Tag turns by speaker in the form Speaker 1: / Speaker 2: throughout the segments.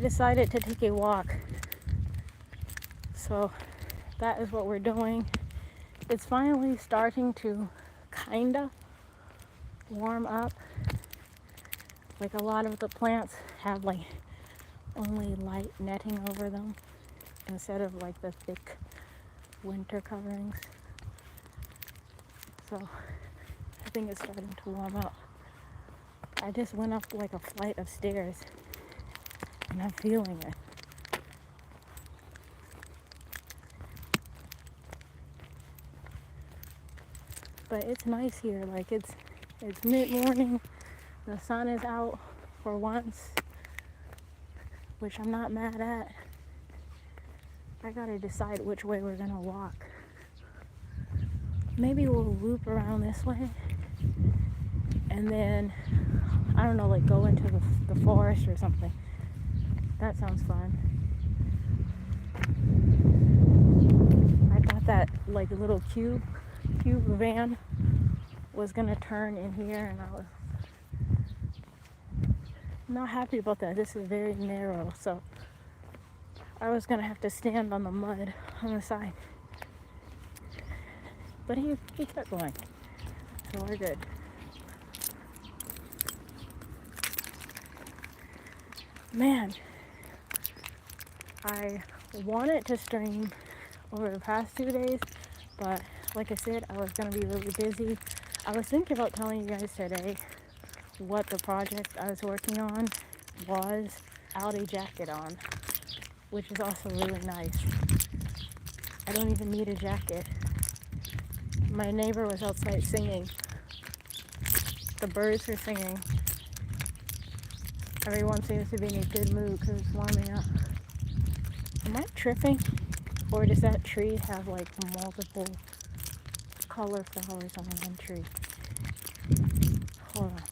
Speaker 1: decided to take a walk. So that is what we're doing. It's finally starting to kinda warm up. Like a lot of the plants have like only light netting over them instead of like the thick winter coverings. So I think it's starting to warm up. I just went up like a flight of stairs and I'm feeling it. But it's nice here. Like it's mid-morning. The sun is out for once, which I'm not mad at. I gotta decide which way we're gonna walk. Maybe we'll loop around this way and then, I don't know, like go into the forest or something. That sounds fun. I thought that like little cube van was gonna turn in here, and I was not happy about that. This is very narrow, so I was gonna have to stand on the mud on the side. But he kept going, so we're good. Man, I wanted to stream over the past 2 days, but like I said, I was gonna be really busy. I was thinking about telling you guys today what the project I was working on was. Without a jacket on, which is also really nice. I don't even need a jacket. My neighbor was outside singing. The birds were singing. Everyone seems to be in a good mood because it's warming up. Am I tripping? Or does that tree have like multiple color flowers on one tree? Hold on.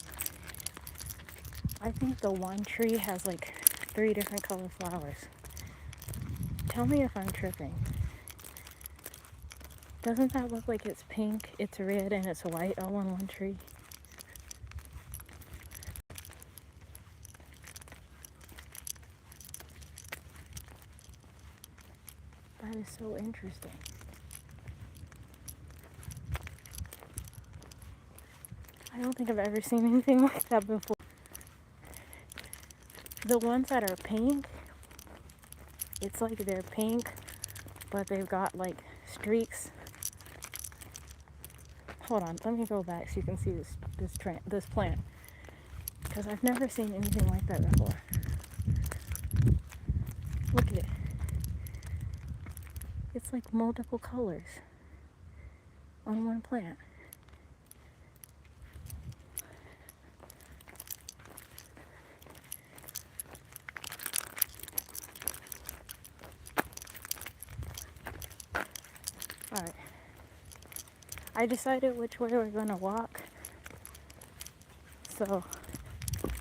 Speaker 1: I think the one tree has like 3 different color flowers. Tell me if I'm tripping. Doesn't that look like it's pink, it's red, and it's white all on one tree? That is so interesting. I don't think I've ever seen anything like that before. The ones that are pink, it's like they're pink, but they've got like streaks. Hold on, let me go back so you can see this plant, because I've never seen anything like that before. Look at it. It's like multiple colors on one plant. Alright. I decided which way we're gonna walk. So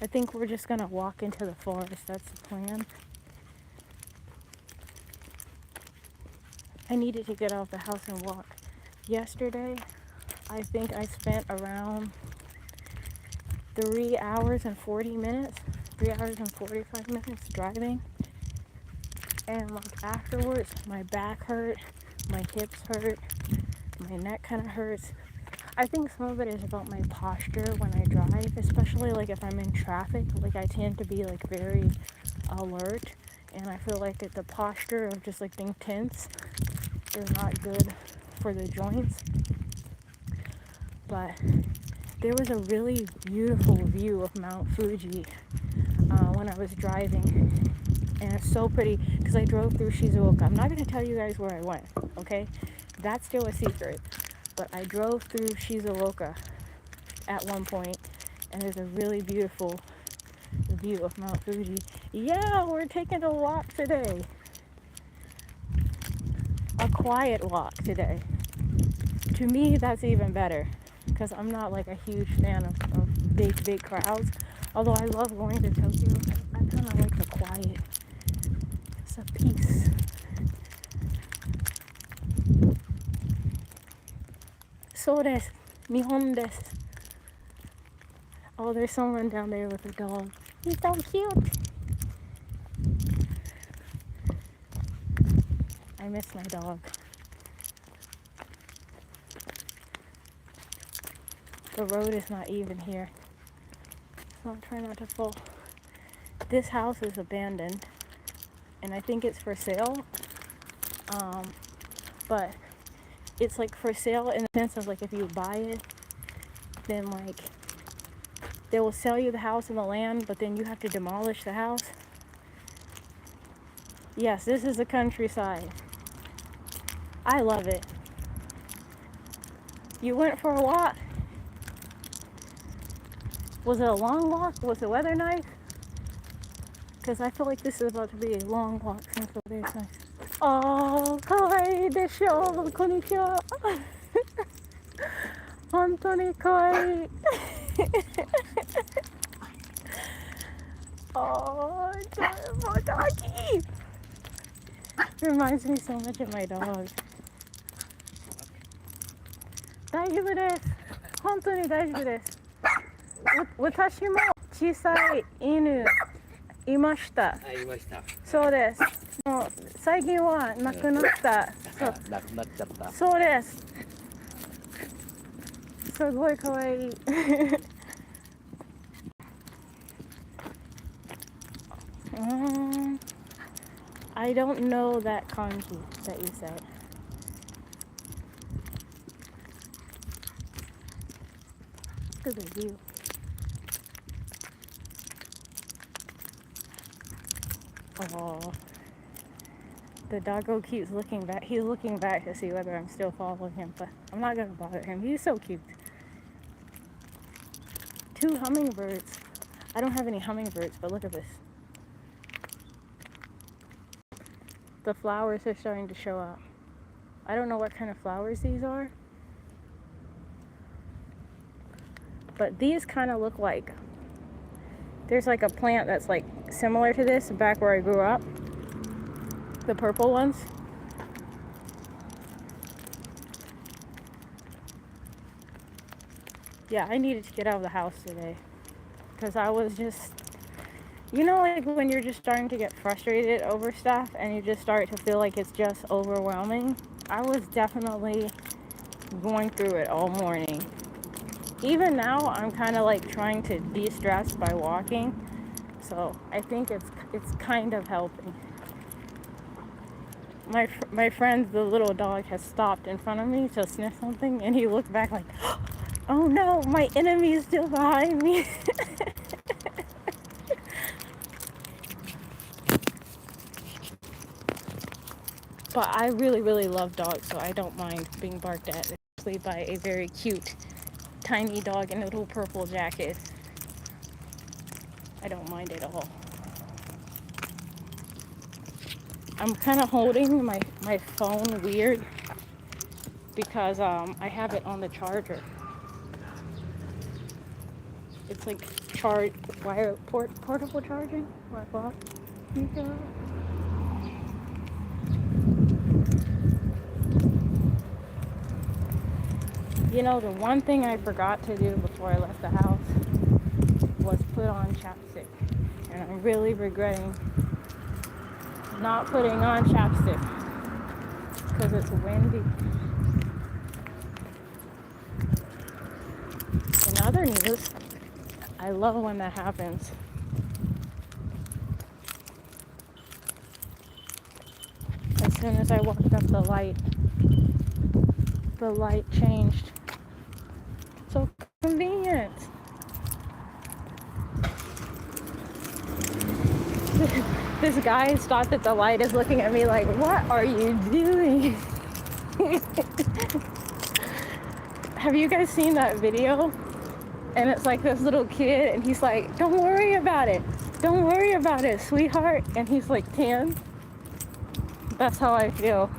Speaker 1: I think we're just gonna walk into the forest. That's the plan. I needed to get out of the house and walk. Yesterday, I think I spent around 3 hours and 40 minutes, 3 hours and 45 minutes driving. And like afterwards, my back hurt, my hips hurt, my neck kind of hurts. I think some of it is about my posture when I drive, especially like if I'm in traffic. Like I tend to be like very alert, and I feel like the posture of just like being tense is not good for the joints. But there was a really beautiful view of Mount Fuji when I was driving, and it's so pretty because I drove through Shizuoka. I'm not going to tell you guys where I went, okay? That's still a secret. But I drove through Shizuoka at one point, and there's a really beautiful view of Mount Fuji. Yeah, we're taking a walk today. A quiet walk today. To me, that's even better, because I'm not like a huge fan of big crowds. Although I love going to Tokyo, I kind of like the quiet. It's a peace. So desu, Nihon desu. Oh, there's someone down there with a dog. He's so cute. I miss my dog. The road is not even here, so I'm trying not to fall. This house is abandoned, and I think it's for sale. But it's like for sale in the sense of like if you buy it, then like they will sell you the house and the land, but then you have to demolish the house. Yes, this is the countryside. I love it. You went for a walk? Was it a long walk? Was the weather nice? Because I feel like this is about to be a long walk since the weather's nice. Oh, kawaii desho. Konnichiwa. 本当に可愛い。Oh, my doggy! Reminds me so much of my dog. 大丈夫です。本当に大丈夫です。私も小さい犬いました。いました。そうです。もう最近は亡くなった。亡くなっちゃった。そうです。すごい可愛い。I don't know that kanji that you said. Look at the view. Oh, the doggo keeps looking back. He's looking back to see whether I'm still following him, but I'm not gonna bother him. He's so cute. 2 hummingbirds. I don't have any hummingbirds, but look at this. The flowers are starting to show up. I don't know what kind of flowers these are, but these kind of look like, there's like a plant that's like similar to this back where I grew up, the purple ones. Yeah, I needed to get out of the house today because I was just, you know, like when you're just starting to get frustrated over stuff and you just start to feel like it's just overwhelming. I was definitely going through it all morning. Even now, I'm kind of like trying to de-stress by walking. So I think it's kind of helping. My friend, the little dog, has stopped in front of me to sniff something, and he looked back like, oh no, my enemy is still behind me. But I really, really love dogs, so I don't mind being barked at, especially by a very cute, tiny dog in a little purple jacket. I don't mind at all. I'm kind of holding my phone weird because I have it on the charger. It's like portable charging. What? You know, the one thing I forgot to do before I left the house was put on chapstick. And I'm really regretting not putting on chapstick because it's windy. In other news, I love when that happens. As soon as I walked up, the light changed. So convenient. This guy stopped at the light, is looking at me like, what are you doing? Have you guys seen that video? And it's like this little kid, and he's like, don't worry about it. Don't worry about it, sweetheart. And he's like 10. That's how I feel.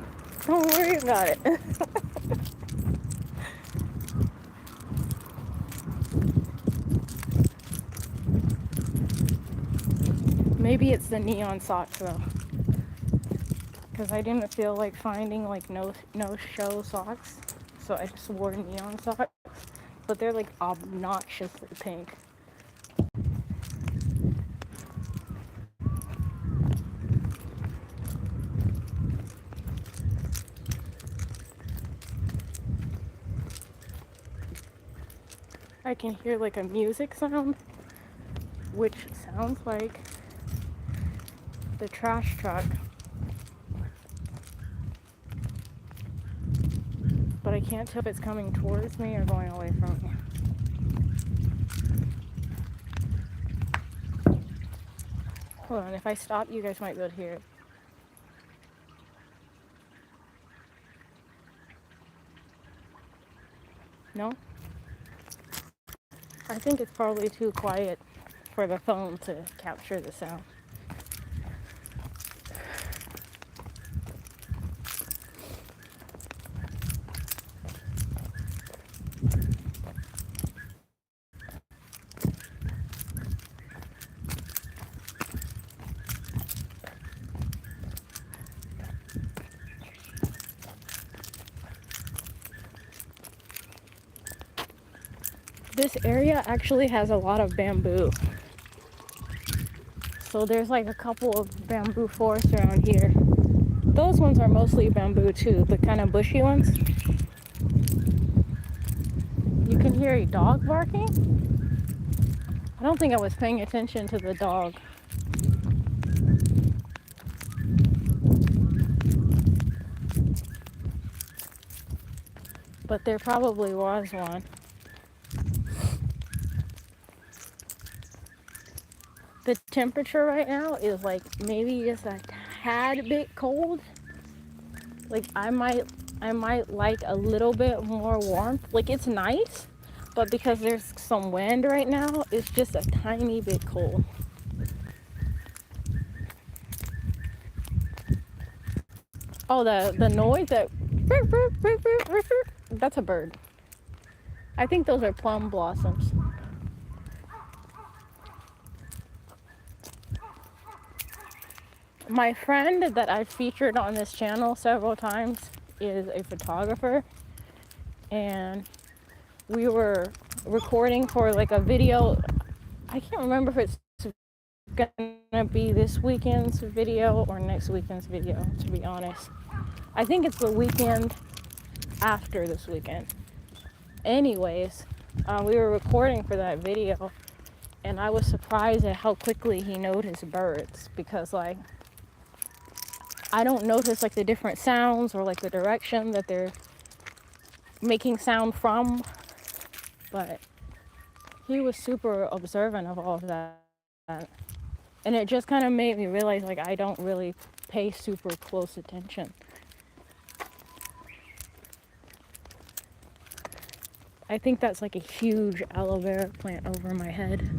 Speaker 1: Don't worry about it. Maybe it's the neon socks though, because I didn't feel like finding like no show socks, so I just wore neon socks, but they're like obnoxiously pink. I can hear like a music sound, which sounds like the trash truck. But I can't tell if it's coming towards me or going away from me. Hold on, if I stop, you guys might be able to hear it. No? I think it's probably too quiet for the phone to capture the sound. This area actually has a lot of bamboo. So there's like a couple of bamboo forests around here. Those ones are mostly bamboo too, the kind of bushy ones. You can hear a dog barking. I don't think I was paying attention to the dog. But there probably was one. The temperature right now is like maybe just a tad bit cold. Like I might like a little bit more warmth. Like it's nice, but because there's some wind right now, it's just a tiny bit cold. Oh, the noise that that's a bird. I think those are plum blossoms. My friend that I've featured on this channel several times is a photographer, and we were recording for like a video. I can't remember if it's gonna be this weekend's video or next weekend's video, to be honest. I think it's the weekend after this weekend. Anyways, we were recording for that video, and I was surprised at how quickly he noticed birds, because like I don't notice like the different sounds or like the direction that they're making sound from, but he was super observant of all of that. And it just kind of made me realize like I don't really pay super close attention. I think that's like a huge aloe vera plant over my head.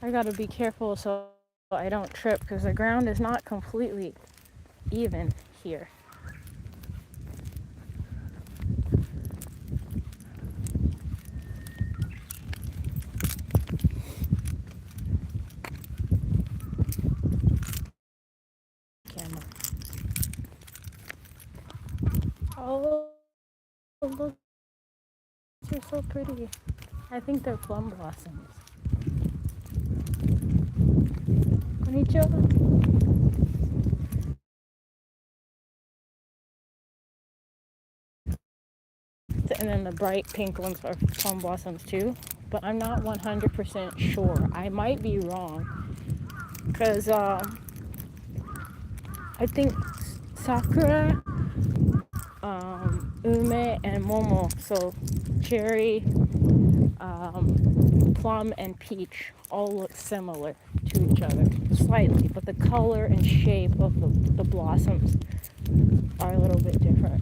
Speaker 1: I gotta be careful so I don't trip, because the ground is not completely even here. Camera. Oh, look, they're so pretty. I think they're plum blossoms. Konnichiwa. And then the bright pink ones are plum blossoms too, but I'm not 100% sure. I might be wrong, because I think sakura, ume, and momo, so cherry, plum, and peach all look similar to each other slightly, but the color and shape of the blossoms are a little bit different.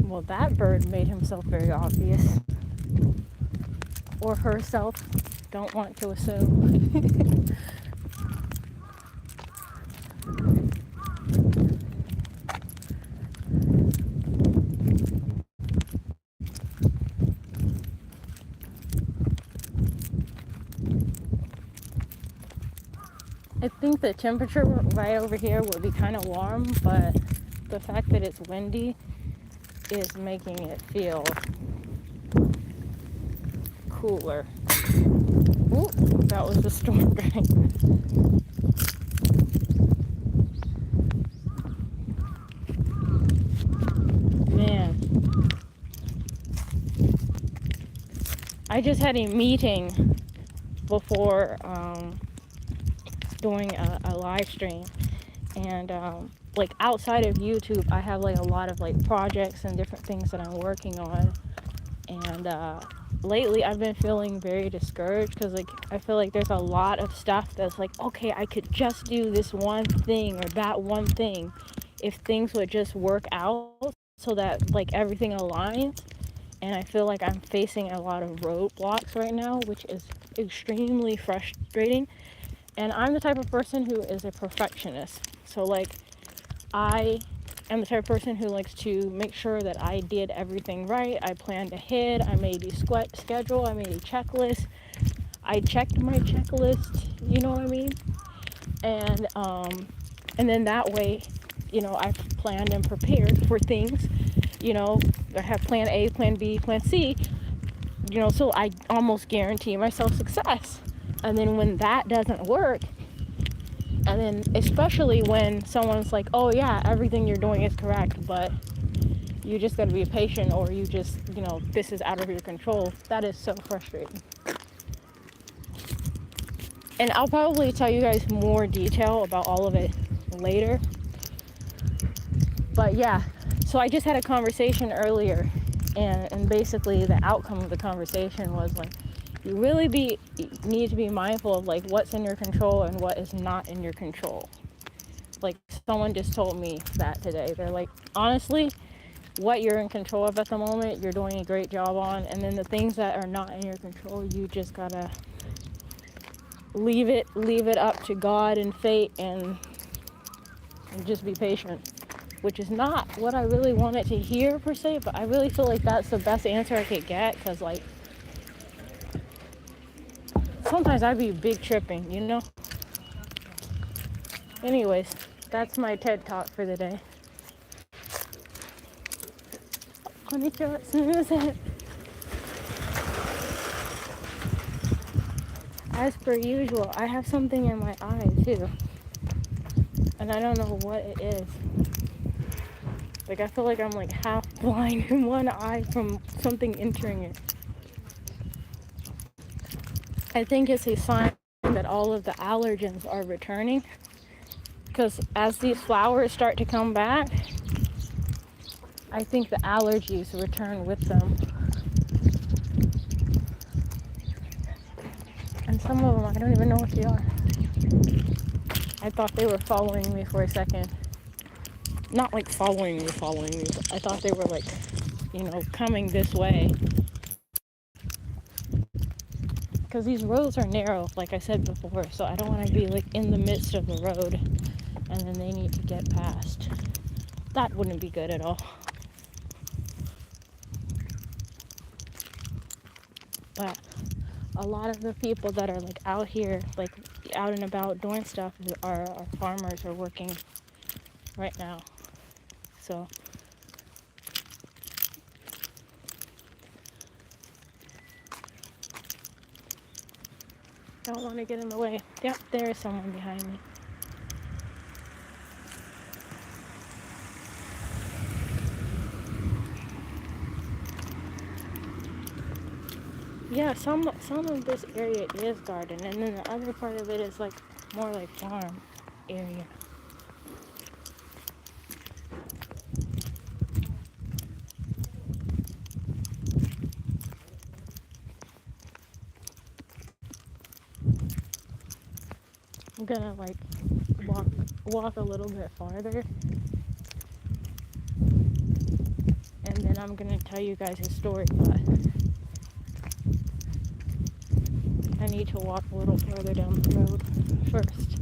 Speaker 1: Well, that bird made himself very obvious. Or herself. Don't want to assume. I think the temperature right over here would be kind of warm, but the fact that it's windy is making it feel cooler. Ooh, that was the storm drain. Man, I just had a meeting before doing a live stream, and like outside of YouTube, I have like a lot of like projects and different things that I'm working on, and lately I've been feeling very discouraged because like I feel like there's a lot of stuff that's like, okay, I could just do this one thing or that one thing if things would just work out so that like everything aligns. And I feel like I'm facing a lot of roadblocks right now, which is extremely frustrating. And I'm the type of person who is a perfectionist. So like I am the type of person who likes to make sure that I did everything right. I planned ahead. I made a schedule. I made a checklist. I checked my checklist. You know what I mean? And then that way, you know, I've planned and prepared for things. You know, I have plan A, plan B, plan C. You know, so I almost guarantee myself success. And then when that doesn't work, and then especially when someone's like, oh yeah, everything you're doing is correct, but you just got to be patient, or you just, you know, this is out of your control. That is so frustrating. And I'll probably tell you guys more detail about all of it later. But yeah, so I just had a conversation earlier, and basically the outcome of the conversation was like, you really need to be mindful of like what's in your control and what is not in your control. Like someone just told me that today. They're like, honestly, what you're in control of at the moment, you're doing a great job on, and then the things that are not in your control, you just gotta leave it up to God and fate, and just be patient. Which is not what I really wanted to hear per se, but I really feel like that's the best answer I could get, because like sometimes I'd be big tripping, you know? Anyways, that's my TED Talk for the day. As per usual, I have something in my eye too. And I don't know what it is. Like I feel like I'm like half blind in one eye from something entering it. I think it's a sign that all of the allergens are returning. Because as these flowers start to come back, I think the allergies return with them. And some of them, I don't even know what they are. I thought they were following me for a second. Not like following me, but I thought they were like, you know, coming this way. Because these roads are narrow, like I said before, so I don't want to be like in the midst of the road and then they need to get past. That wouldn't be good at all. But a lot of the people that are like out here, like out and about doing stuff, are farmers, are working right now. So don't want to get in the way. Yep, there is someone behind me. Yeah, some of this area is garden, and then the other part of it is like more like farm area. I'm gonna like walk a little bit farther, and then I'm gonna tell you guys a story, but I need to walk a little further down the road first.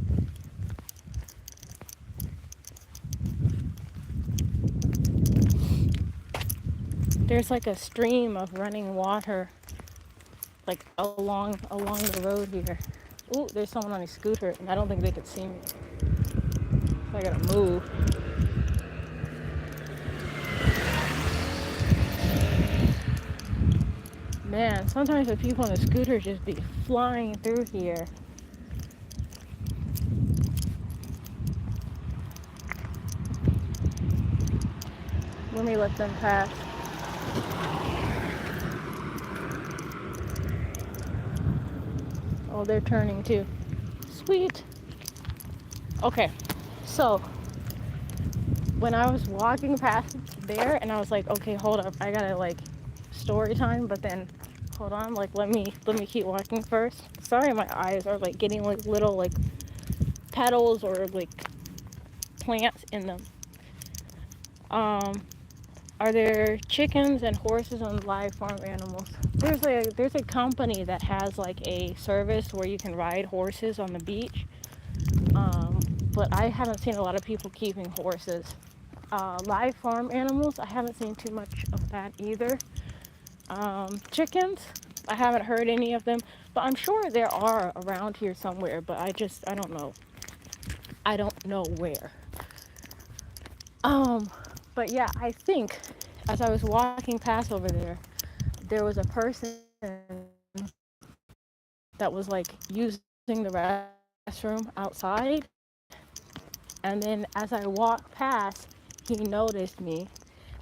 Speaker 1: There's like a stream of running water like along the road here. Ooh, there's someone on a scooter, and I don't think they could see me. So I gotta move. Man, sometimes the people on the scooter just be flying through here. Let me let them pass. Oh, they're turning too. Sweet. Okay, so when I was walking past there and I was like, okay, hold up, I gotta like story time, but then hold on, like let me keep walking first. Sorry, my eyes are like getting like little like petals or like plants in them. Are there chickens and horses on live farm animals? There's a company that has like a service where you can ride horses on the beach. But I haven't seen a lot of people keeping horses. Live farm animals, I haven't seen too much of that either. Chickens, I haven't heard any of them, but I'm sure there are around here somewhere, but I don't know. I don't know where. But yeah, I think as I was walking past over there was a person that was like using the restroom outside. And then as I walked past, he noticed me.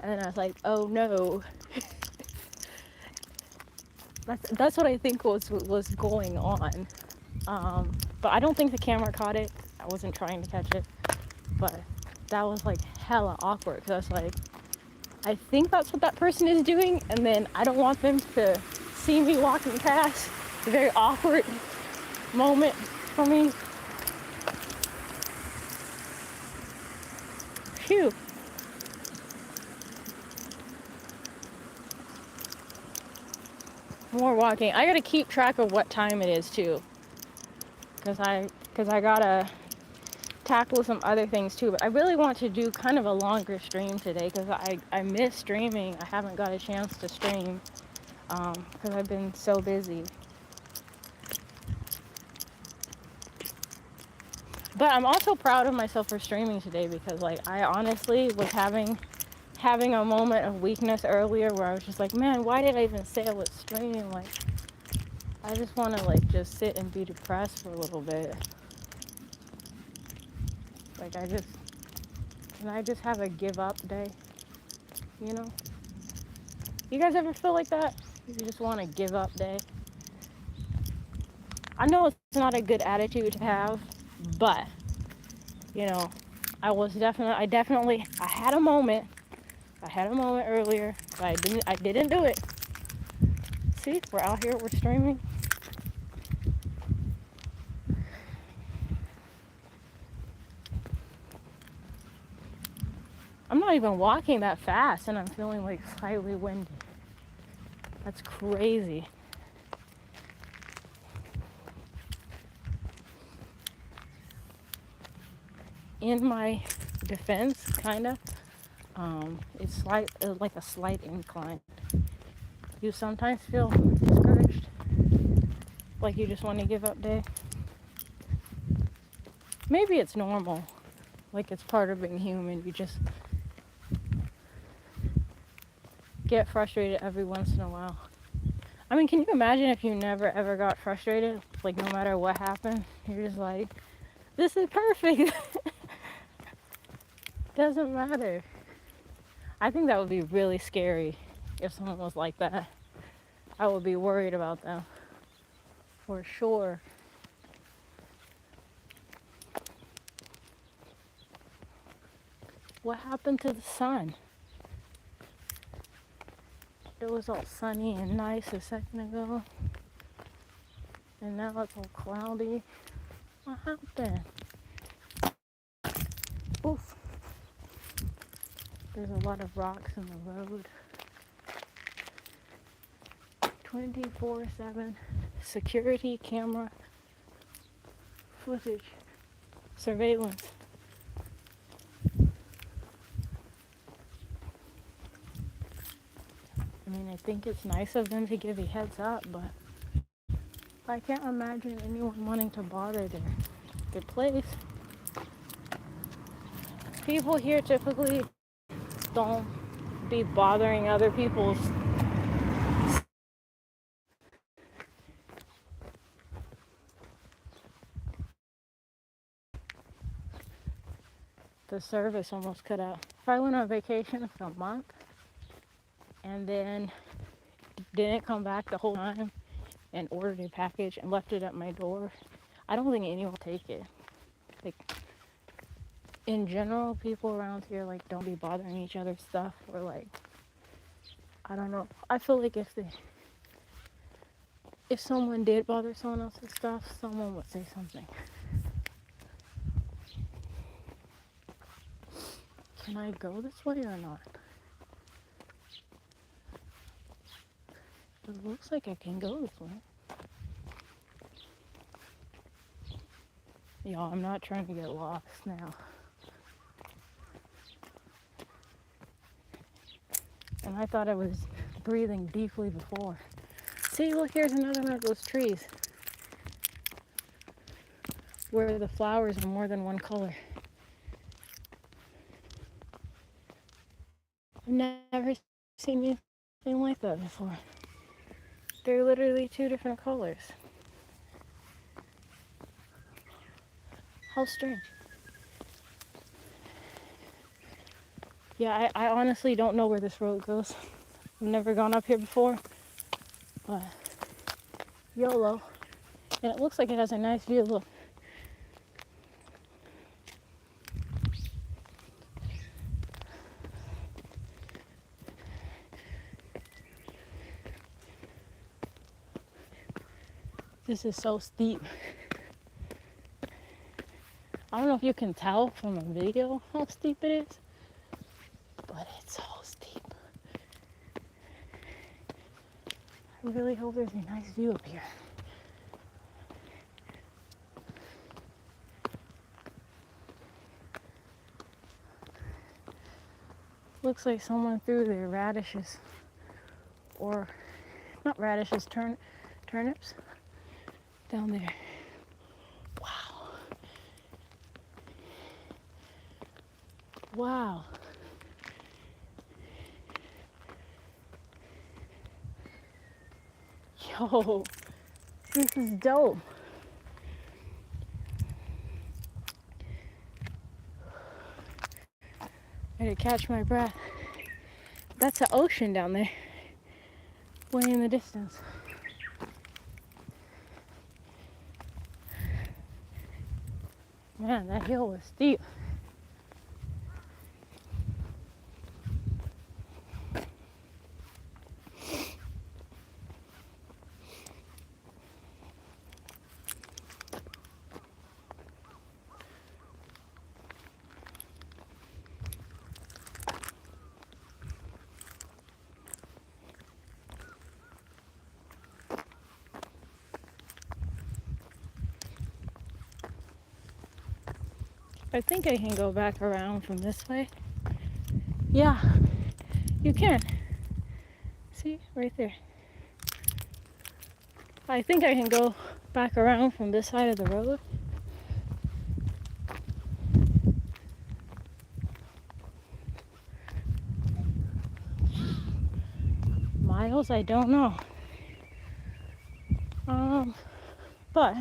Speaker 1: And then I was like, oh no. That's what I think was going on. But I don't think the camera caught it. I wasn't trying to catch it. But that was like hella awkward because I was like, I think that's what that person is doing. And then I don't want them to see me walking past. It's a very awkward moment for me. Phew. More walking. I gotta keep track of what time it is too, because I gotta tackle some other things too. But I really want to do kind of a longer stream today because I miss streaming. I haven't got a chance to stream because I've been so busy. But I'm also proud of myself for streaming today because like I honestly was having a moment of weakness earlier where I was just like, man, why did I even say I was streaming? Like, I just want to like just sit and be depressed for a little bit. Like can I just have a give up day? You know? You guys ever feel like that? You just want a give up day? I know it's not a good attitude to have, but you know, I had a moment. I had a moment earlier, but I didn't do it. See, we're out here, we're streaming. I'm not even walking that fast and I'm feeling like slightly winded. That's crazy. In my defense, kinda, it's like a slight incline. You sometimes feel discouraged, like you just want to give up day. Maybe it's normal, like it's part of being human. You just get frustrated every once in a while. I mean, can you imagine if you never ever got frustrated? Like no matter what happened, you're just like, this is perfect. Doesn't matter. I think that would be really scary if someone was like that. I would be worried about them. For sure. What happened to the sun? It was all sunny and nice a second ago. And now it's all cloudy. What happened? Oof. There's a lot of rocks in the road. 24/7 security camera footage, surveillance. I mean, I think it's nice of them to give you heads up, but I can't imagine anyone wanting to bother their place. People here typically don't be bothering other people's the service almost cut out. If I went on vacation for a month and then didn't come back the whole time and ordered a package and left it at my door, I don't think anyone will take it. Like, in general, people around here, like, don't be bothering each other's stuff, or, like, I don't know. I feel like if someone did bother someone else's stuff, someone would say something. Can I go this way or not? It looks like I can go this way. Y'all, I'm not trying to get lost now. And I thought I was breathing deeply before. See, look, here's another one of those trees where the flowers are more than one color. I've never seen anything like that before. They're literally two different colors. How strange. Yeah, I honestly don't know where this road goes. I've never gone up here before, but YOLO. And it looks like it has a nice view. Look. This is so steep. I don't know if you can tell from a video how steep it is, but it's so steep. I really hope there's a nice view up here. Looks like someone threw their radishes, or not radishes, turnips down there. Wow. Wow. Yo, this is dope. I had to catch my breath. That's the ocean down there, way in the distance. Man, that hill was steep. I think I can go back around from this way. Yeah, you can. See, right there. I think I can go back around from this side of the road. Miles, I don't know. But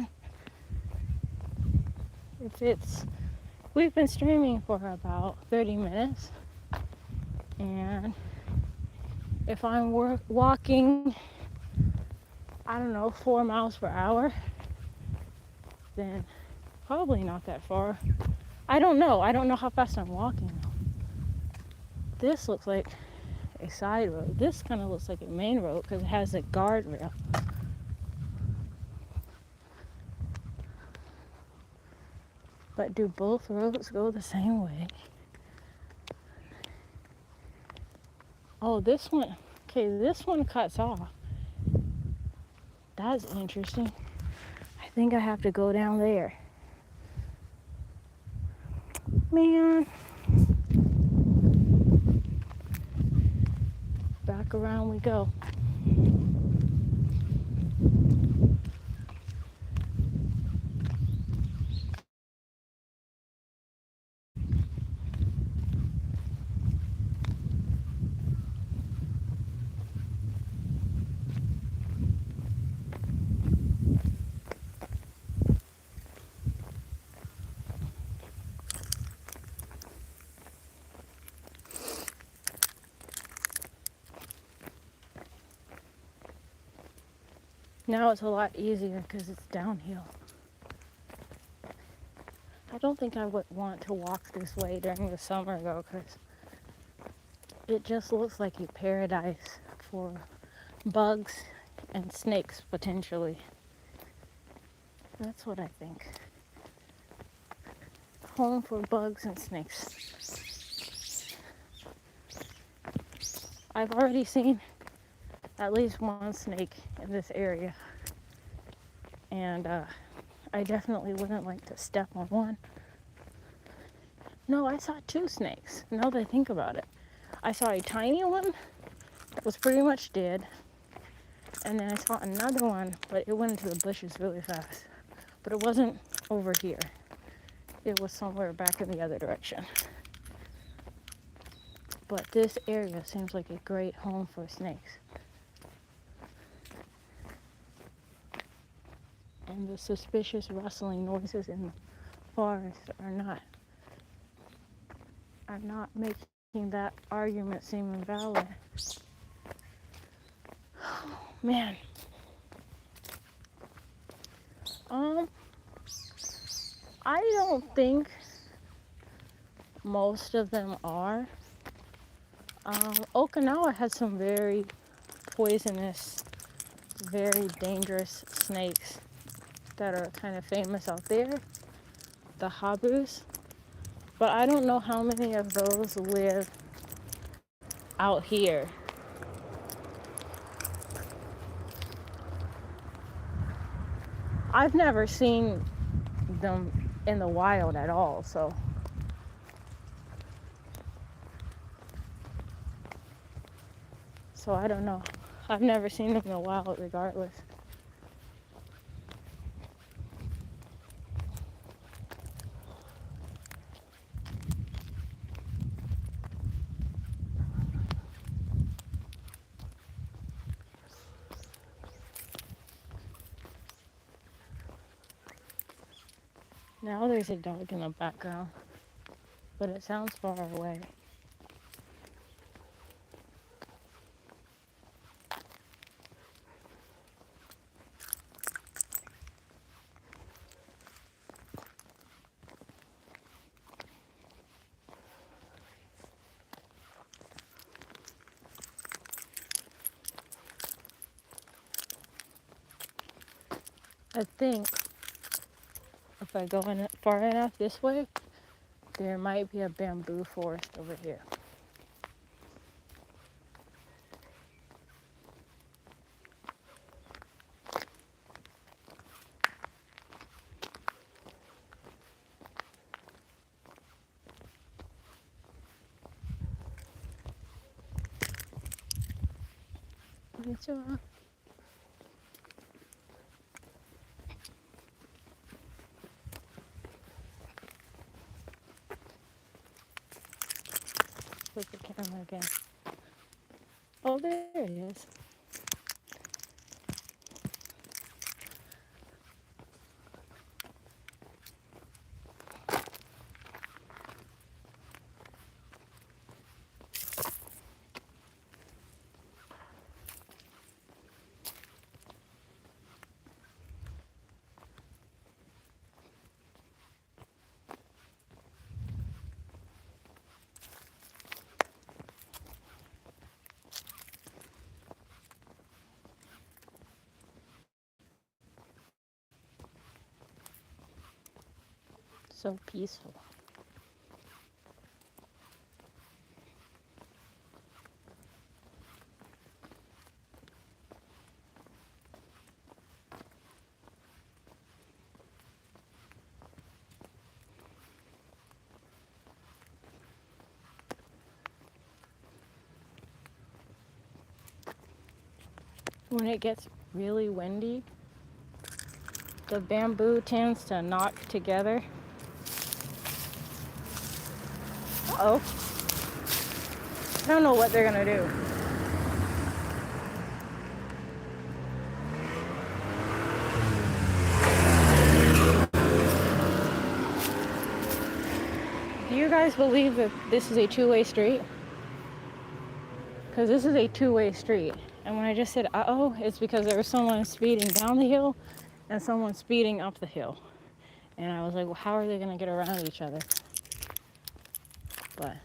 Speaker 1: we've been streaming for about 30 minutes, and if I'm walking, I don't know, 4 miles per hour, then probably not that far. I don't know how fast I'm walking. This looks like a side road. This kind of looks like a main road because it has a guardrail. But do both roads go the same way? Oh, this one. Okay, this one cuts off. That's interesting. I think I have to go down there. Man. Back around we go. Now it's a lot easier because it's downhill. I don't think I would want to walk this way during the summer though, because it just looks like a paradise for bugs and snakes potentially. That's what I think. Home for bugs and snakes. I've already seen at least one snake in this area, and I definitely wouldn't like to step on one. No, I saw two snakes, now that I think about it. I saw a tiny one that was pretty much dead, and then I saw another one, but it went into the bushes really fast. But it wasn't over here. It was somewhere back in the other direction. But this area seems like a great home for snakes. And the suspicious rustling noises in the forest are not making that argument seem invalid. Oh, man. I don't think most of them are. Okinawa has some very poisonous, very dangerous snakes that are kind of famous out there, the habus. But I don't know how many of those live out here. I've never seen them in the wild at all, so I don't know. I've never seen them in the wild regardless. Now there's a dog in the background, but it sounds far away. I think if I go in far enough this way, there might be a bamboo forest over here. Konnichiwa. Flip the camera again. Oh, there it is. So peaceful. When it gets really windy, the bamboo tends to knock together. Uh-oh. I don't know what they're gonna do. Do you guys believe that this is a two-way street? Because this is a two-way street, And when I just said uh-oh, it's because there was someone speeding down the hill and someone speeding up the hill. And I was like, well, how are they going to get around each other? But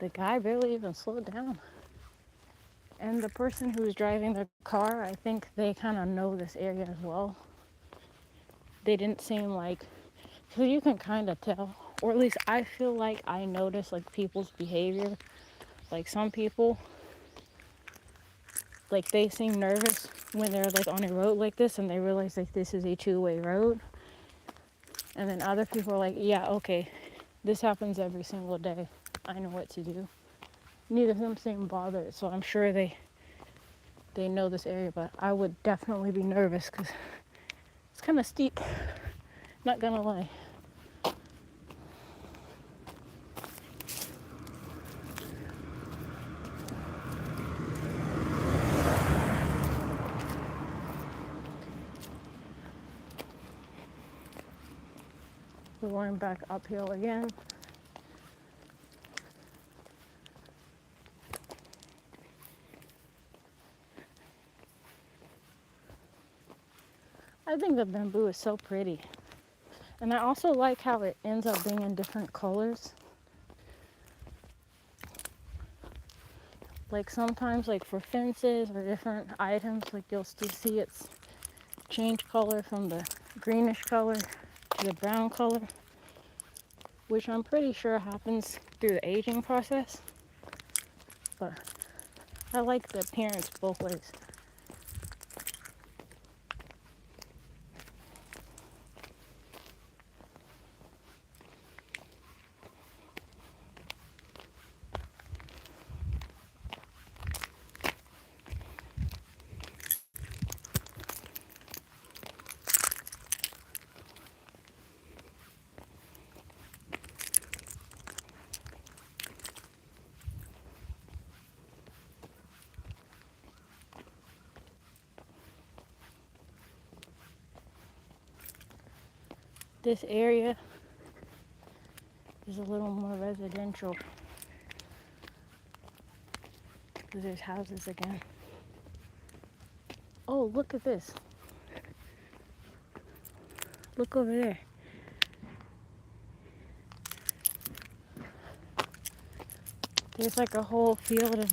Speaker 1: the guy barely even slowed down. And the person who was driving the car, I think they kind of know this area as well. They didn't seem like, so you can kind of tell, or at least I feel like I notice like people's behavior. Like some people, like they seem nervous when they're like on a road like this and they realize like this is a two-way road. And then other people are like, yeah, okay, this happens every single day. I know what to do. Neither of them seem bothered, so I'm sure they know this area, but I would definitely be nervous because it's kind of steep, not gonna lie. We're going back uphill again. I think the bamboo is so pretty. And I also like how it ends up being in different colors. Like sometimes like for fences or different items, like you'll still see it's change color from the greenish color to the brown color, which I'm pretty sure happens through the aging process. But I like the appearance both ways. This area is a little more residential because there's houses again. Oh, look at this. Look over there. There's like a whole field of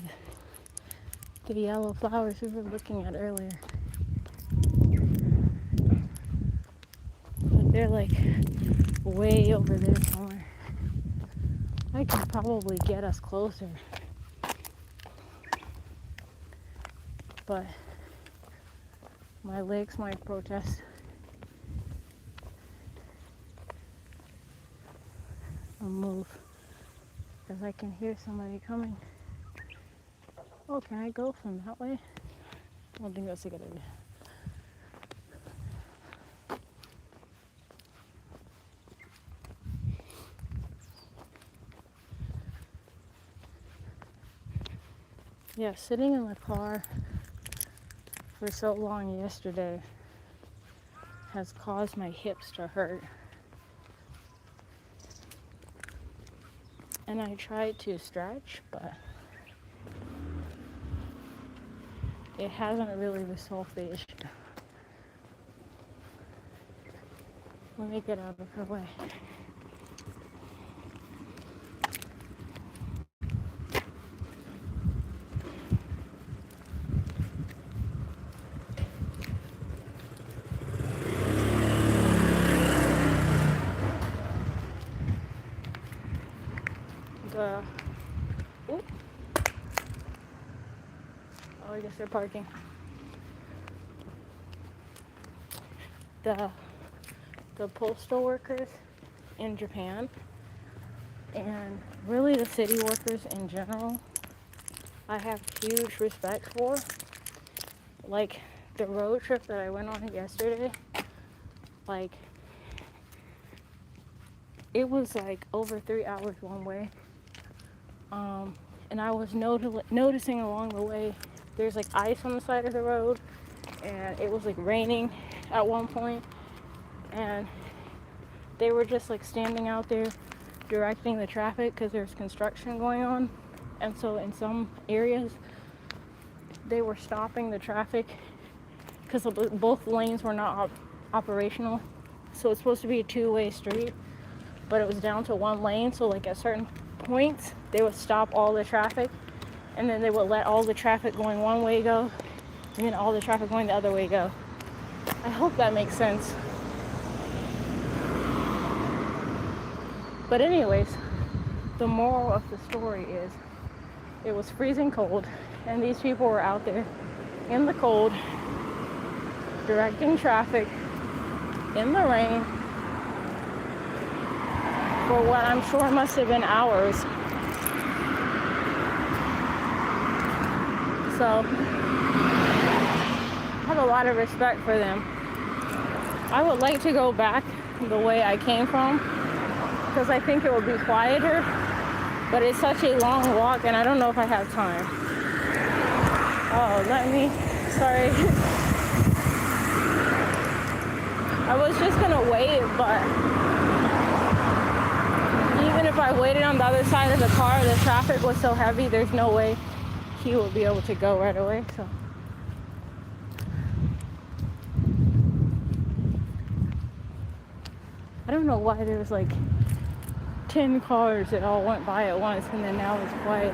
Speaker 1: the yellow flowers we were looking at earlier. But they're like way over there somewhere. I can probably get us closer. But my legs might protest. I'll move because I can hear somebody coming. Oh, can I go from that way? I don't think that's a good idea. Yeah, sitting in the car for so long yesterday has caused my hips to hurt. And I tried to stretch, but it hasn't really resolved the issue. Let me get out of her way. Oh, I guess they're parking. The postal workers in Japan, and really the city workers in general, I have huge respect for. Like the road trip that I went on yesterday, like it was like over 3 hours one way. And I was noticing along the way, there's like ice on the side of the road, and it was like raining at one point, and they were just like standing out there directing the traffic because there's construction going on. And so in some areas they were stopping the traffic because both lanes were not operational. So it's supposed to be a two-way street, but it was down to one lane. So like at certain points, they would stop all the traffic, and then they would let all the traffic going one way go, and then all the traffic going the other way go. I hope that makes sense. But anyways, the moral of the story is it was freezing cold, and these people were out there in the cold, directing traffic in the rain for what I'm sure must have been hours. So I have a lot of respect for them. I would like to go back the way I came from because I think it would be quieter, but it's such a long walk and I don't know if I have time. Oh, sorry. I was just gonna wait, but even if I waited on the other side of the car, the traffic was so heavy, there's no way he would be able to go right away, so. I don't know why there was like 10 cars that all went by at once and then now it's quiet.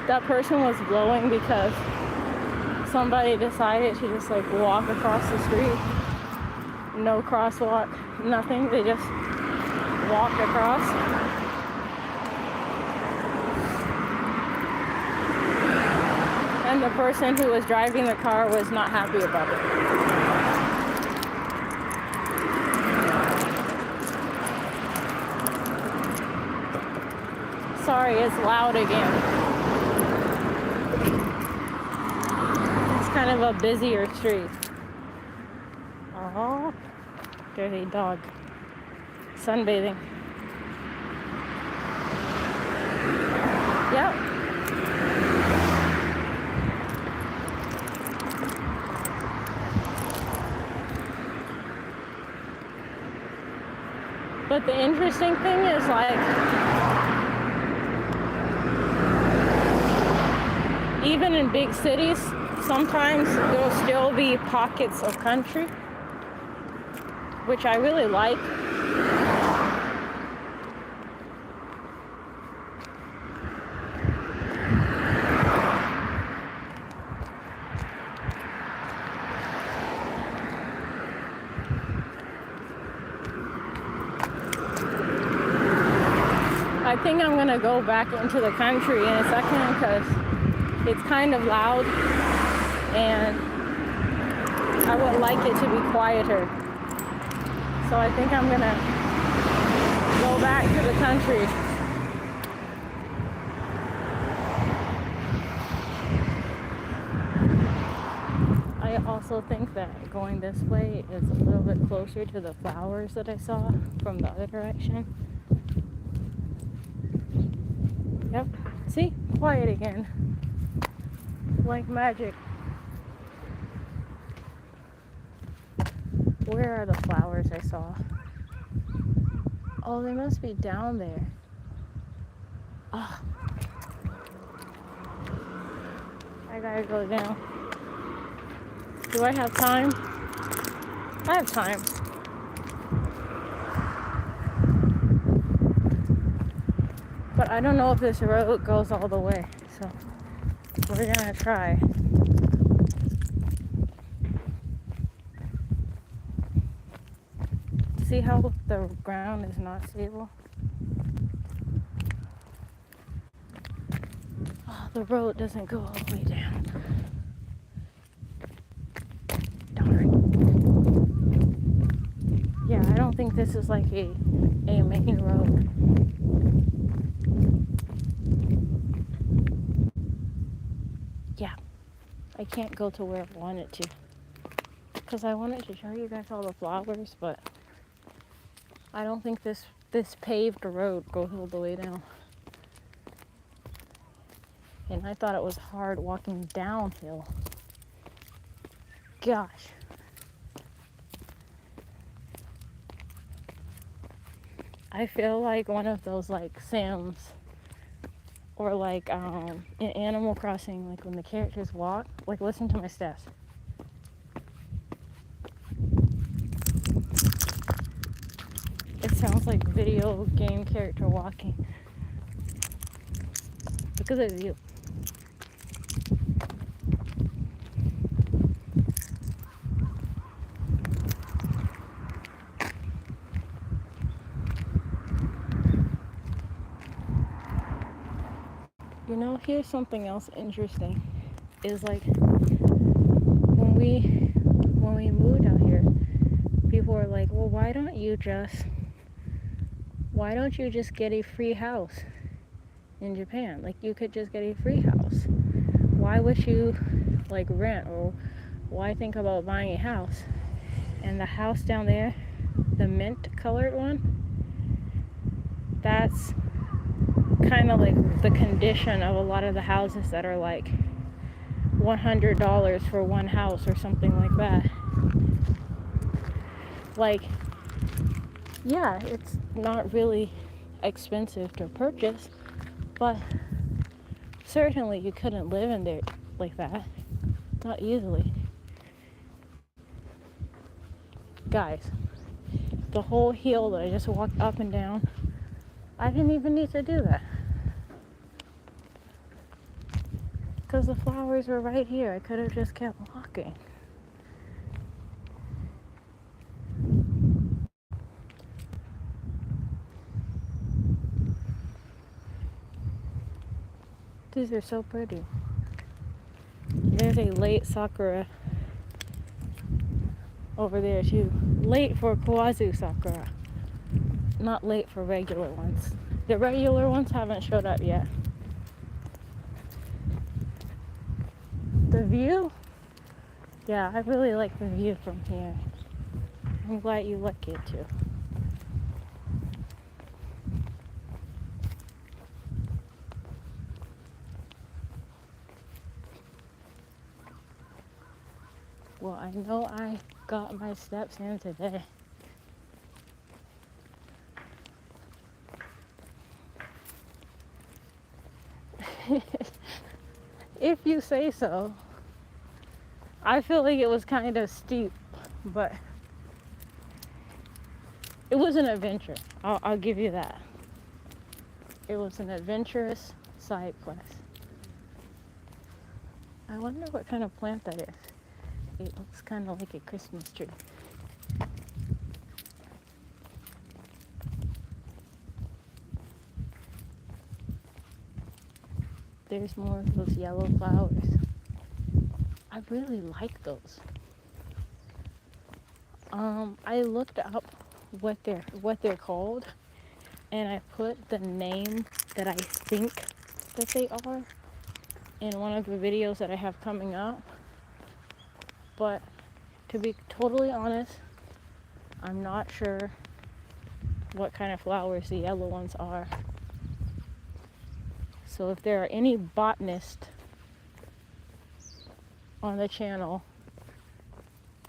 Speaker 1: That person was blowing because somebody decided to just like walk across the street. No crosswalk, nothing. They just walked across. And the person who was driving the car was not happy about it. Sorry, it's loud again. It's kind of a busier street. Oh, there's a dog sunbathing. Yep. But the interesting thing is like, even in big cities, sometimes there'll still be pockets of country, which I really like. I think I'm gonna go back into the country in a second because it's kind of loud and I would like it to be quieter. So I think I'm gonna go back to the country. I also think that going this way is a little bit closer to the flowers that I saw from the other direction. Yep, see? Quiet again. Like magic. Where are the flowers I saw? Oh, they must be down there. Oh. I gotta go down. Do I have time? I have time. But I don't know if this road goes all the way, so we're gonna try. See how the ground is not stable? Oh, the road doesn't go all the way down. Darn. Yeah, I don't think this is like a main road. Yeah, I can't go to where I wanted to. Because I wanted to show you guys all the flowers, but I don't think this paved road goes all the way down. And I thought it was hard walking downhill. Gosh. I feel like one of those like Sims or like in Animal Crossing, like when the characters walk, like listen to my steps. It sounds like video game character walking because of you. You know, here's something else interesting. Is like when we moved out here, people were like, "Well, why don't you just get a free house in Japan? Like you could just get a free house. Why would you like rent, or why think about buying a house?" And the house down there, the mint colored one, that's kind of like the condition of a lot of the houses that are like $100 for one house or something like that. Like, yeah, it's not really expensive to purchase, but certainly you couldn't live in there like that. Not easily. Guys, the whole hill that I just walked up and down, I didn't even need to do that. Because the flowers were right here. I could have just kept walking. These are so pretty. There's a late sakura over there too. Late for kawazu sakura. Not late for regular ones. The regular ones haven't showed up yet. The view? Yeah, I really like the view from here. I'm glad you like it too. Well, I know I got my steps in today. If you say so. I feel like it was kind of steep, but it was an adventure. I'll give you that. It was an adventurous side quest. I wonder what kind of plant that is. It looks kind of like a Christmas tree. There's more of those yellow flowers. I really like those. I looked up what they're called, and I put the name that I think that they are in one of the videos that I have coming up. But to be totally honest, I'm not sure what kind of flowers the yellow ones are. So if there are any botanists on the channel,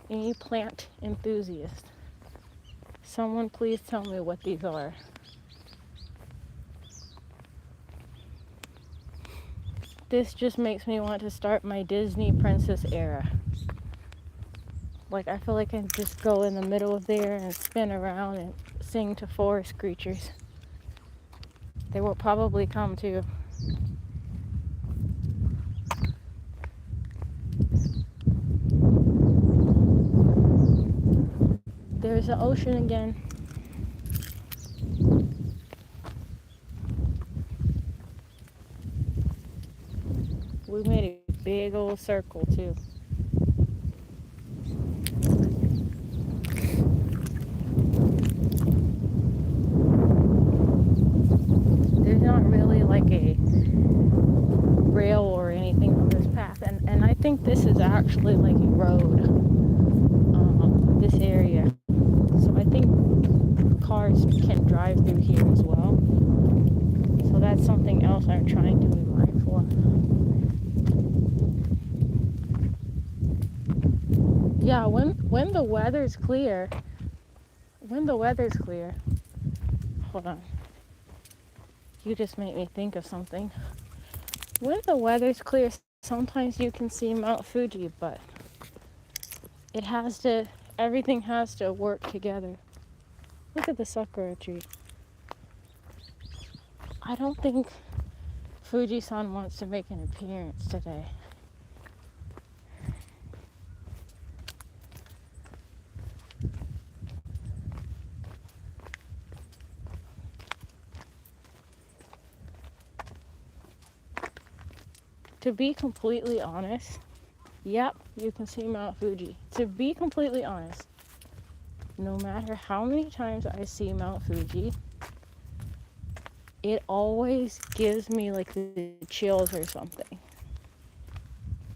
Speaker 1: any plant enthusiast, someone please tell me what these are. This just makes me want to start my Disney princess era. Like, I feel like I can just go in the middle of there and spin around and sing to forest creatures. They will probably come too. There's the ocean again. We made a big old circle too. There's not really like a rail or anything on this path, and I think this is actually like a road, this area. So I think cars can drive through here as well. So that's something else I'm trying to be mindful of. Yeah, when the weather's clear, hold on. You just made me think of something. When the weather's clear, sometimes you can see Mount Fuji, but everything has to work together. Look at the sakura tree. I don't think Fuji-san wants to make an appearance today. To be completely honest, yep, you can see Mount Fuji. To be completely honest, no matter how many times I see Mount Fuji, it always gives me like the chills or something.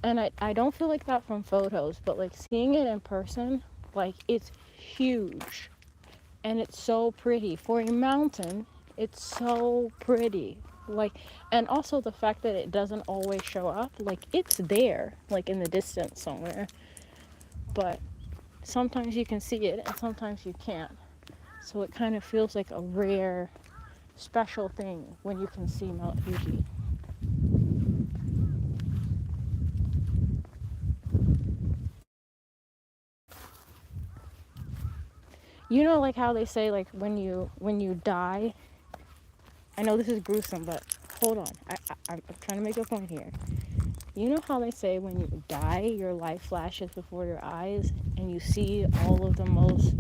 Speaker 1: And I don't feel like that from photos, but like seeing it in person, like it's huge. And it's so pretty. For a mountain, it's so pretty. Like, and also the fact that it doesn't always show up, like it's there, like in the distance somewhere. But sometimes you can see it and sometimes you can't. So it kind of feels like a rare, special thing when you can see Mount Fuji. You know, like how they say, like when you die. I know this is gruesome, but hold on. I'm trying to make a point here. You know how they say when you die, your life flashes before your eyes and you see all of the most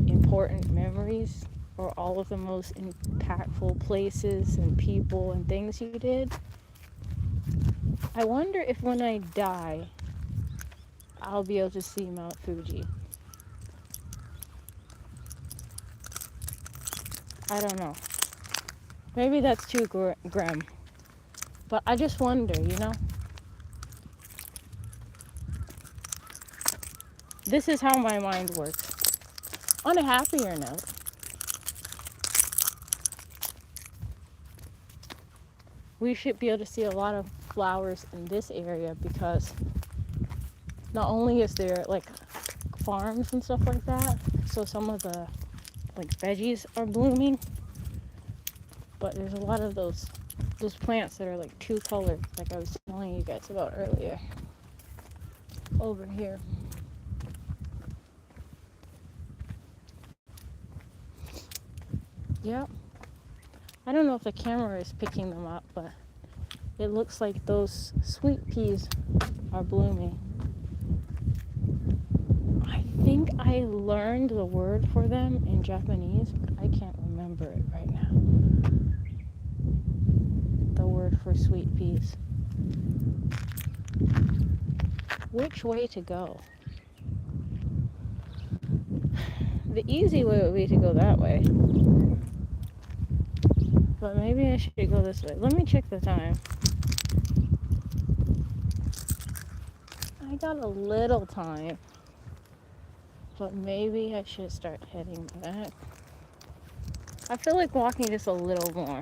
Speaker 1: important memories or all of the most impactful places and people and things you did? I wonder if when I die, I'll be able to see Mount Fuji. I don't know. Maybe that's too grim. But I just wonder, you know? This is how my mind works. On a happier note, we should be able to see a lot of flowers in this area because not only is there like farms and stuff like that, so some of the like veggies are blooming, but there's a lot of those plants that are like two colored, like I was telling you guys about earlier over here. Yep. I don't know if the camera is picking them up, but it looks like those sweet peas are blooming. I think I learned the word for them in Japanese, but I can't remember it right now. The word for sweet peas. Which way to go? The easy way would be to go that way. But maybe I should go this way. Let me check the time. I got a little time. But maybe I should start heading back. I feel like walking just a little more.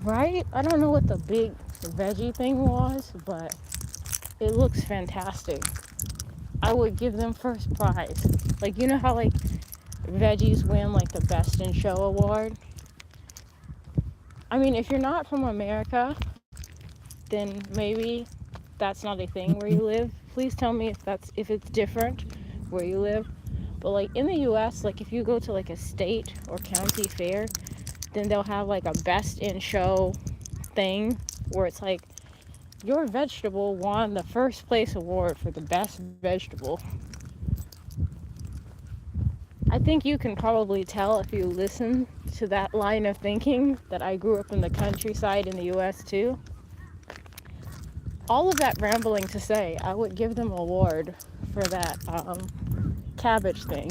Speaker 1: Right? I don't know what the big veggie thing was, but it looks fantastic. I would give them first prize. Like, you know how like veggies win like the Best in Show award? I mean, if you're not from America, then maybe that's not a thing where you live. Please tell me if it's different where you live. But like in the US, like if you go to like a state or county fair, then they'll have like a Best in Show thing where it's like your vegetable won the first place award for the best vegetable. I think you can probably tell if you listen to that line of thinking that I grew up in the countryside in the US too. All of that rambling to say, I would give them an award for that cabbage thing.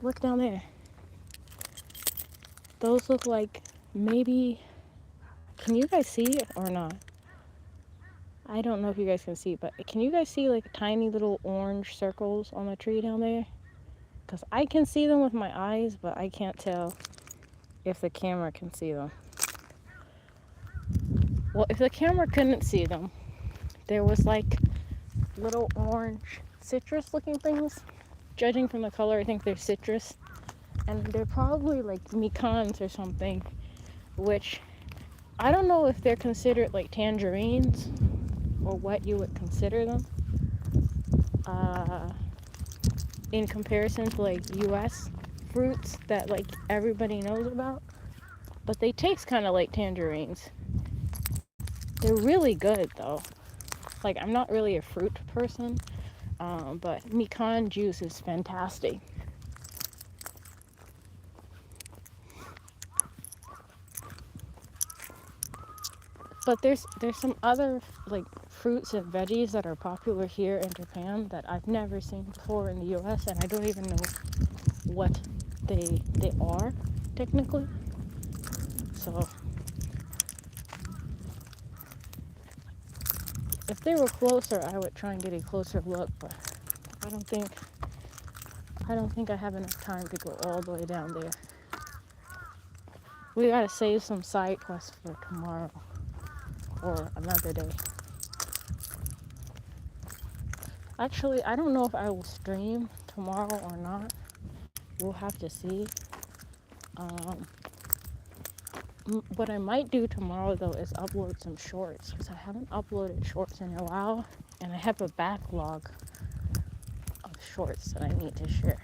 Speaker 1: Look down there. Those look like maybe, can you guys see it or not? I don't know if you guys can see, but can you guys see like tiny little orange circles on the tree down there? Because I can see them with my eyes, but I can't tell if the camera can see them. Well, if the camera couldn't see them, there was like little orange citrus looking things judging from the color, I think they're citrus. And they're probably like mekons or something, which I don't know if they're considered like tangerines or what you would consider them in comparison to like US fruits that like everybody knows about. But they taste kind of like tangerines. They're really good though. Like, I'm not really a fruit person, but Mekon juice is fantastic. But there's some other like fruits and veggies that are popular here in Japan that I've never seen before in the US, and I don't even know what they are technically. So if they were closer, I would try and get a closer look, but I don't think I have enough time to go all the way down there. We gotta save some side quests for tomorrow or another day. Actually, I don't know if I will stream tomorrow or not. We'll have to see. Um, what I might do tomorrow though is upload some shorts because I haven't uploaded shorts in a while, and I have a backlog of shorts that I need to share.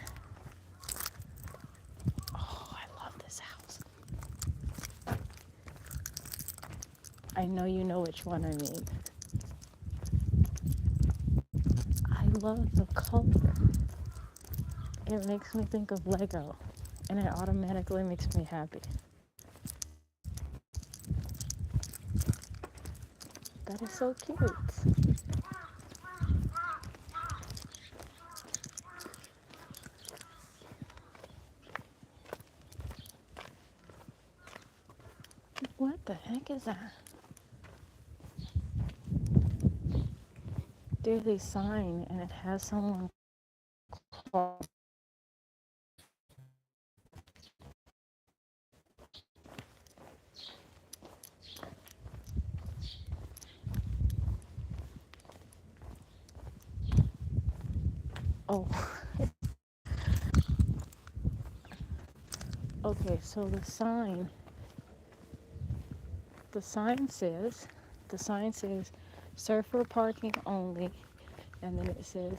Speaker 1: Oh, I love this house. I know you know which one I mean. I love the color. It makes me think of Lego, and it automatically makes me happy. That is so cute. What the heck is that? There's a sign and it has someone called. Oh. Okay, so the sign says surfer parking only, and then it says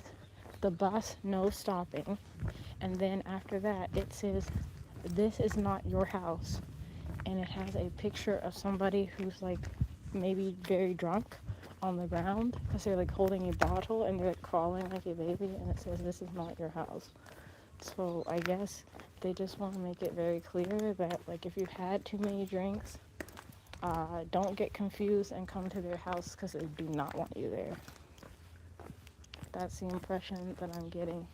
Speaker 1: the bus no stopping, and then after that it says this is not your house, and it has a picture of somebody who's like maybe very drunk on the ground because they're like holding a bottle and they're like crawling like a baby, and it says this is not your house. So I guess they just want to make it very clear that like if you've had too many drinks, don't get confused and come to their house because they do not want you there. That's the impression that I'm getting.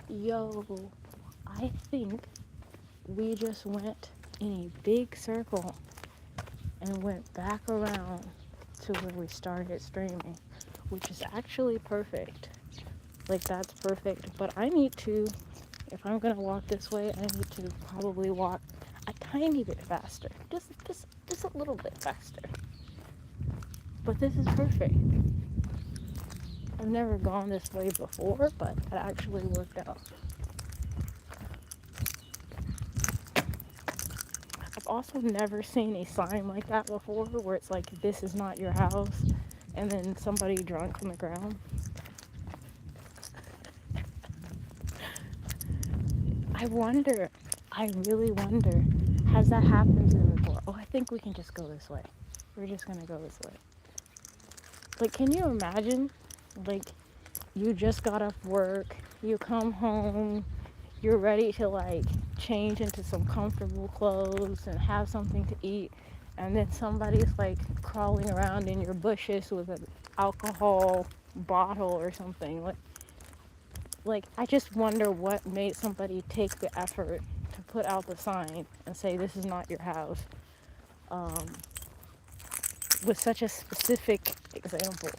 Speaker 1: Yo, I think we just went in a big circle and went back around to where we started streaming, which is actually perfect. Like, that's perfect. But I need to, if I'm gonna walk this way, I need to probably walk a tiny bit faster. Just a little bit faster. But this is perfect. I've never gone this way before, but it actually worked out. I've also never seen a sign like that before, where it's like, this is not your house, and then somebody drunk on the ground. I really wonder, has that happened to them before? Oh, I think we can just go this way. We're just gonna go this way. Like, can you imagine, like, you just got off work, you come home, you're ready to, like, change into some comfortable clothes and have something to eat, and then somebody's, like, crawling around in your bushes with an alcohol bottle or something. Like, I just wonder what made somebody take the effort to put out the sign and say, this is not your house, with such a specific example.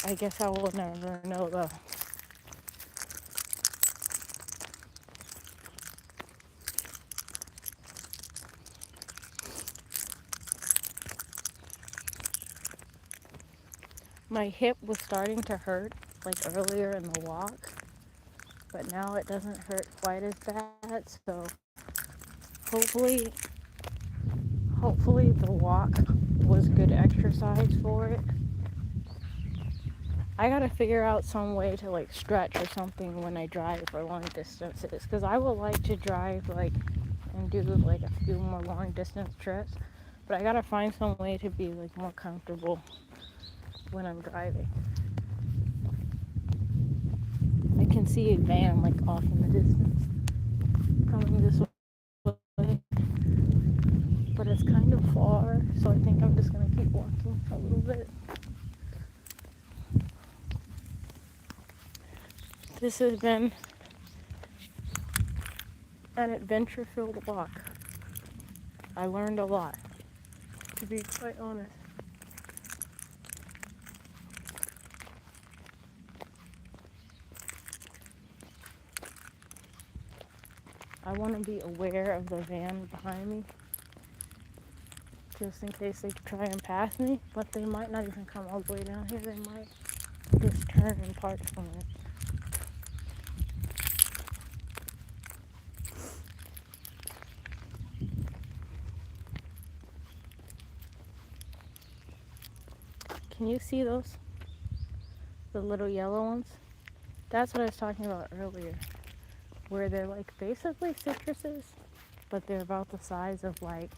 Speaker 1: I guess I will never know, though. My hip was starting to hurt like earlier in the walk, but now it doesn't hurt quite as bad. So hopefully, hopefully the walk was good exercise for it. I gotta figure out some way to like stretch or something when I drive for long distances, because I would like to drive like and do like a few more long distance trips, but I gotta find some way to be like more comfortable when I'm driving. I can see a van like off in the distance coming this way, but it's kind of far, so I think I'm just gonna keep walking a little bit. This has been an adventure-filled walk. I learned a lot, to be quite honest. I want to be aware of the van behind me, just in case they try and pass me, but they might not even come all the way down here. They might just turn and park somewhere. Can you see those? The little yellow ones? That's what I was talking about earlier, where they're like basically citruses, but they're about the size of like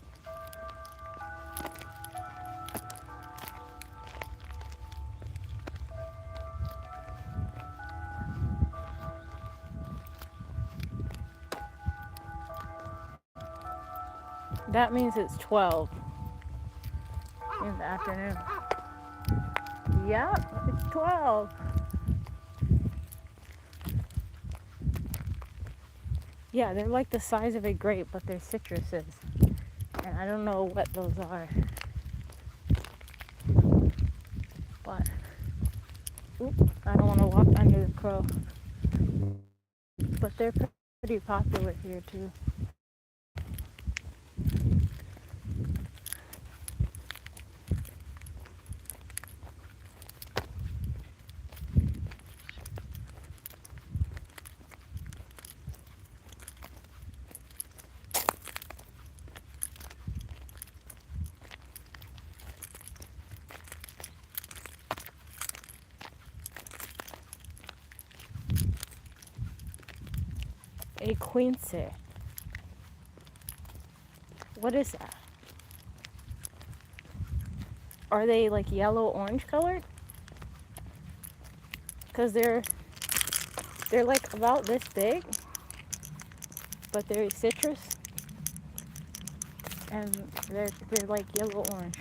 Speaker 1: that means it's 12 in the afternoon. Yep, it's 12. Yeah, they're like the size of a grape, but they're citruses. And I don't know what those are. But, I don't want to walk under the crow. But they're pretty popular here too. A quince. What is that? Are they like yellow orange colored? Because they're like about this big, but they're citrus, and they're like yellow orange.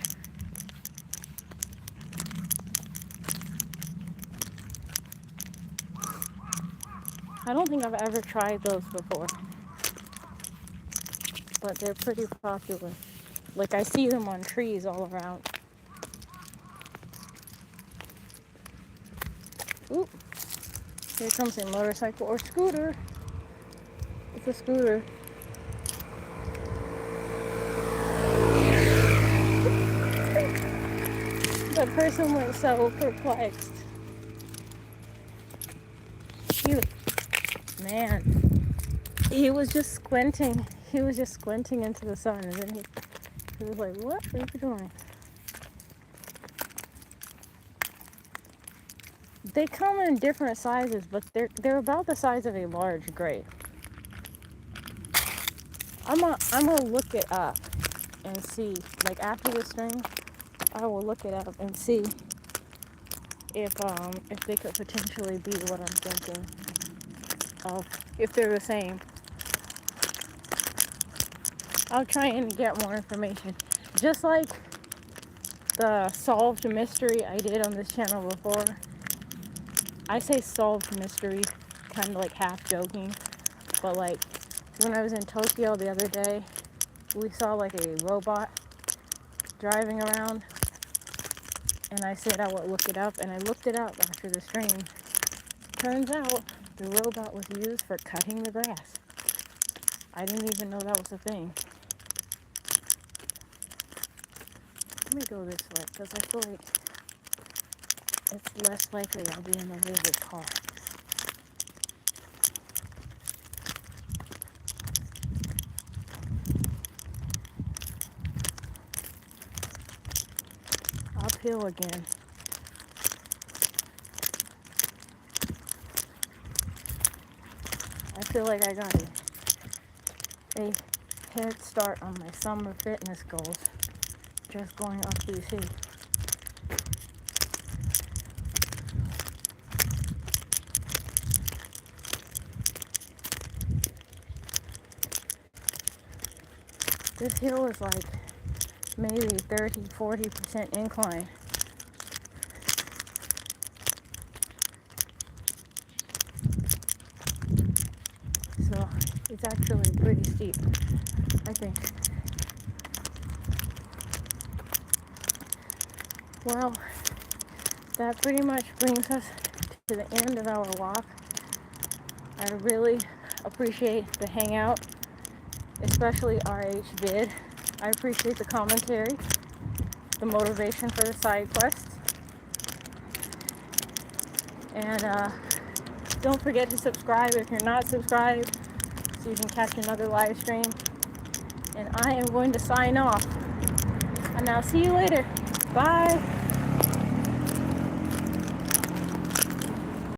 Speaker 1: I don't think I've ever tried those before, but they're pretty popular. Like I see them on trees all around. Oop, here comes a motorcycle or scooter. It's a scooter. The person was so perplexed. Man, he was just squinting. He was just squinting into the sun, and then he was like, "What are you doing?" They come in different sizes, but they're about the size of a large grape. I'm gonna look it up and see. Like after the stream, I will look it up and see if they could potentially be what I'm thinking of. If they're the same, I'll try and get more information. Just like the solved mystery I did on this channel before. I say solved mystery, kind of like half joking, but like when I was in Tokyo the other day, we saw like a robot driving around, and I said I would look it up, and I looked it up after the stream. Turns out the robot was used for cutting the grass. I didn't even know that was a thing. Let me go this way, because I feel like it's less likely I'll be in the way of the car. Uphill again. I feel like I got a head start on my summer fitness goals just going up these hills. This hill is like maybe 30-40% incline. So it's actually pretty steep, I think. Well, that pretty much brings us to the end of our walk. I really appreciate the hangout, especially RH vid. I appreciate the commentary, the motivation for the side quests. And don't forget to subscribe if you're not subscribed so you can catch another live stream. And I am going to sign off. And I'll see you later. Bye.